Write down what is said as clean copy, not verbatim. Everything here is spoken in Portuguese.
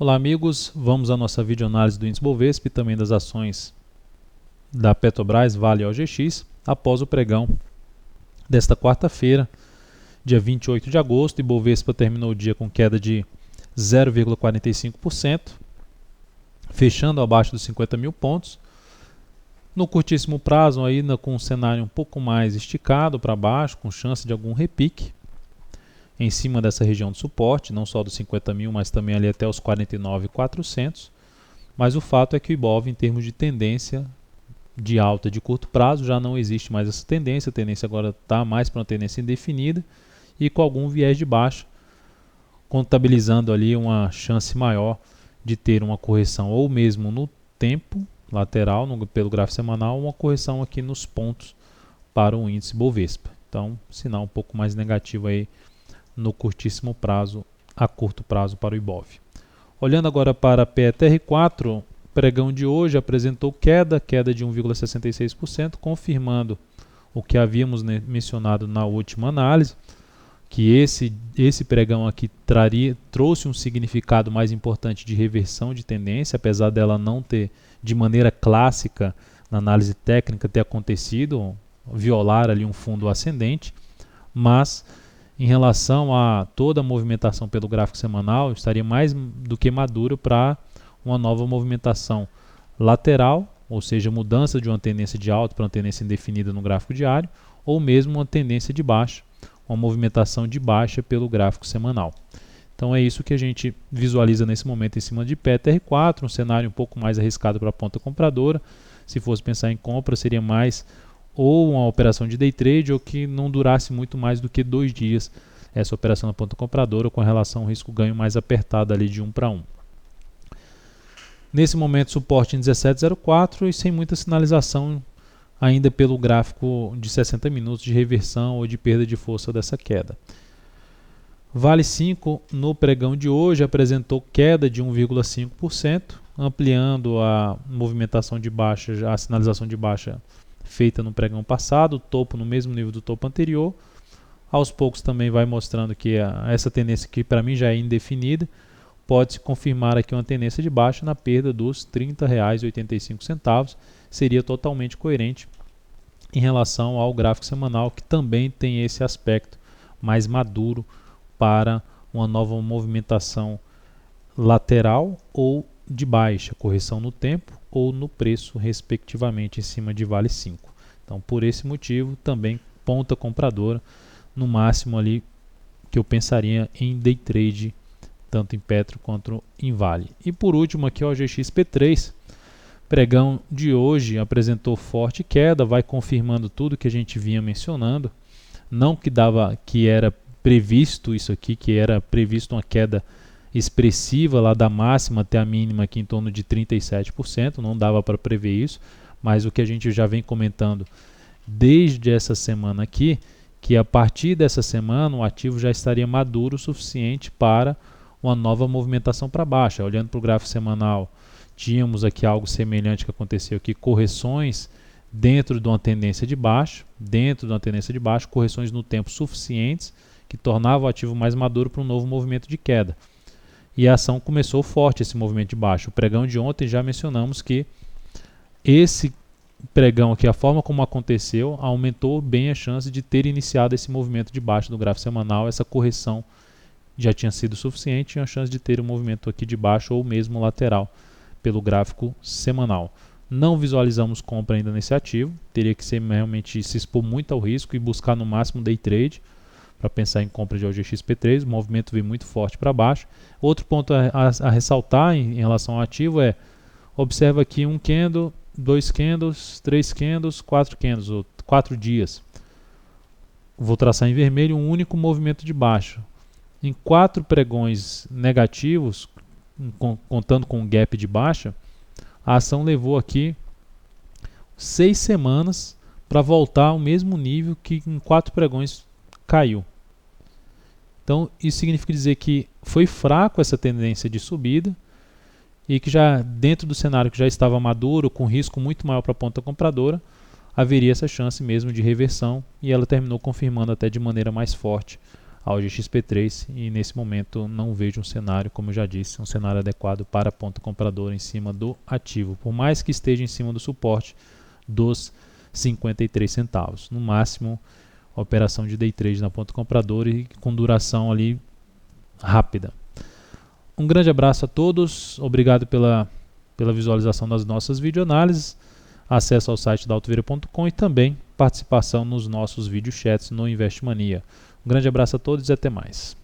Olá amigos, vamos à nossa videoanálise do índice Bovespa e também das ações da Petrobras, Vale e OGX após o pregão desta quarta-feira, dia 28 de agosto, e Bovespa terminou o dia com queda de 0,45%, fechando abaixo dos 50 mil pontos. No curtíssimo prazo, ainda com um cenário um pouco mais esticado para baixo, com chance de algum repique em cima dessa região de suporte, não só dos 50 mil, mas também ali até os 49.400. Mas o fato é que o Ibov, em termos de tendência de alta de curto prazo, já não existe mais essa tendência. A tendência agora está mais para uma tendência indefinida e com algum viés de baixa, contabilizando ali uma chance maior de ter uma correção ou mesmo no tempo lateral, pelo gráfico semanal, uma correção aqui nos pontos para o índice Bovespa. Então, sinal um pouco mais negativo aí no curtíssimo prazo, a curto prazo para o Ibov. Olhando agora para a PETR4, o pregão de hoje apresentou queda de 1,66%, confirmando o que havíamos mencionado na última análise, que esse pregão aqui trouxe um significado mais importante de reversão de tendência, apesar dela não ter, de maneira clássica, na análise técnica, ter acontecido, violar ali um fundo ascendente, mas em relação a toda a movimentação pelo gráfico semanal, estaria mais do que maduro para uma nova movimentação lateral, ou seja, mudança de uma tendência de alta para uma tendência indefinida no gráfico diário, ou mesmo uma tendência de baixa, uma movimentação de baixa pelo gráfico semanal. Então é isso que a gente visualiza nesse momento em cima de PETR4, um cenário um pouco mais arriscado para a ponta compradora. Se fosse pensar em compra, seria mais ou uma operação de day trade ou que não durasse muito mais do que 2 dias essa operação na ponta compradora, com a relação risco-ganho mais apertada ali de 1 para 1. Nesse momento, suporte em 17,04 e sem muita sinalização ainda pelo gráfico de 60 minutos de reversão ou de perda de força dessa queda. Vale 5 no pregão de hoje apresentou queda de 1,5%, ampliando a movimentação de baixa, a sinalização de baixa feita no pregão passado, topo no mesmo nível do topo anterior. Aos poucos também vai mostrando que essa tendência que para mim já é indefinida, pode se confirmar aqui uma tendência de baixa na perda dos R$ 30,85, seria totalmente coerente em relação ao gráfico semanal, que também tem esse aspecto mais maduro para uma nova movimentação lateral ou de baixa, correção no tempo ou no preço, respectivamente, em cima de Vale 5. Então, por esse motivo, também ponta compradora, no máximo ali que eu pensaria em day trade, tanto em Petro quanto em Vale. E por último aqui o OGX-P3, pregão de hoje apresentou forte queda, vai confirmando tudo que a gente vinha mencionando, não que era previsto isso aqui, que era previsto uma queda expressiva lá da máxima até a mínima aqui em torno de 37%, não dava para prever isso, mas o que a gente já vem comentando desde essa semana aqui, que a partir dessa semana o ativo já estaria maduro o suficiente para uma nova movimentação para baixo. Olhando para o gráfico semanal, tínhamos aqui algo semelhante que aconteceu aqui, correções dentro de uma tendência de baixo, correções no tempo suficientes que tornavam o ativo mais maduro para um novo movimento de queda. E a ação começou forte, esse movimento de baixo. O pregão de ontem já mencionamos que esse pregão aqui, a forma como aconteceu, aumentou bem a chance de ter iniciado esse movimento de baixo do gráfico semanal. Essa correção já tinha sido suficiente, tinha a chance de ter um movimento aqui de baixo ou mesmo lateral pelo gráfico semanal. Não visualizamos compra ainda nesse ativo, teria que ser realmente se expor muito ao risco e buscar no máximo day trade para pensar em compra de OGX-P3, o movimento veio muito forte para baixo. Outro ponto a ressaltar em relação ao ativo é, observa aqui um candle, 2 candles, 3 candles, 4 candles, ou 4 dias. Vou traçar em vermelho um único movimento de baixo. Em 4 pregões negativos, contando com um gap de baixa, a ação levou aqui 6 semanas para voltar ao mesmo nível que em 4 pregões caiu. Então isso significa dizer que foi fraco essa tendência de subida e que já dentro do cenário que já estava maduro, com risco muito maior para a ponta compradora, haveria essa chance mesmo de reversão, e ela terminou confirmando até de maneira mais forte ao GXP3 e nesse momento não vejo um cenário, como eu já disse, um cenário adequado para ponta compradora em cima do ativo, por mais que esteja em cima do suporte dos 53 centavos. No máximo, operação de day trade na ponta compradora e com duração ali rápida. Um grande abraço a todos, obrigado pela visualização das nossas videoanálises, acesso ao site da Altovira.com e também participação nos nossos videochats no Investmania. Um grande abraço a todos e até mais.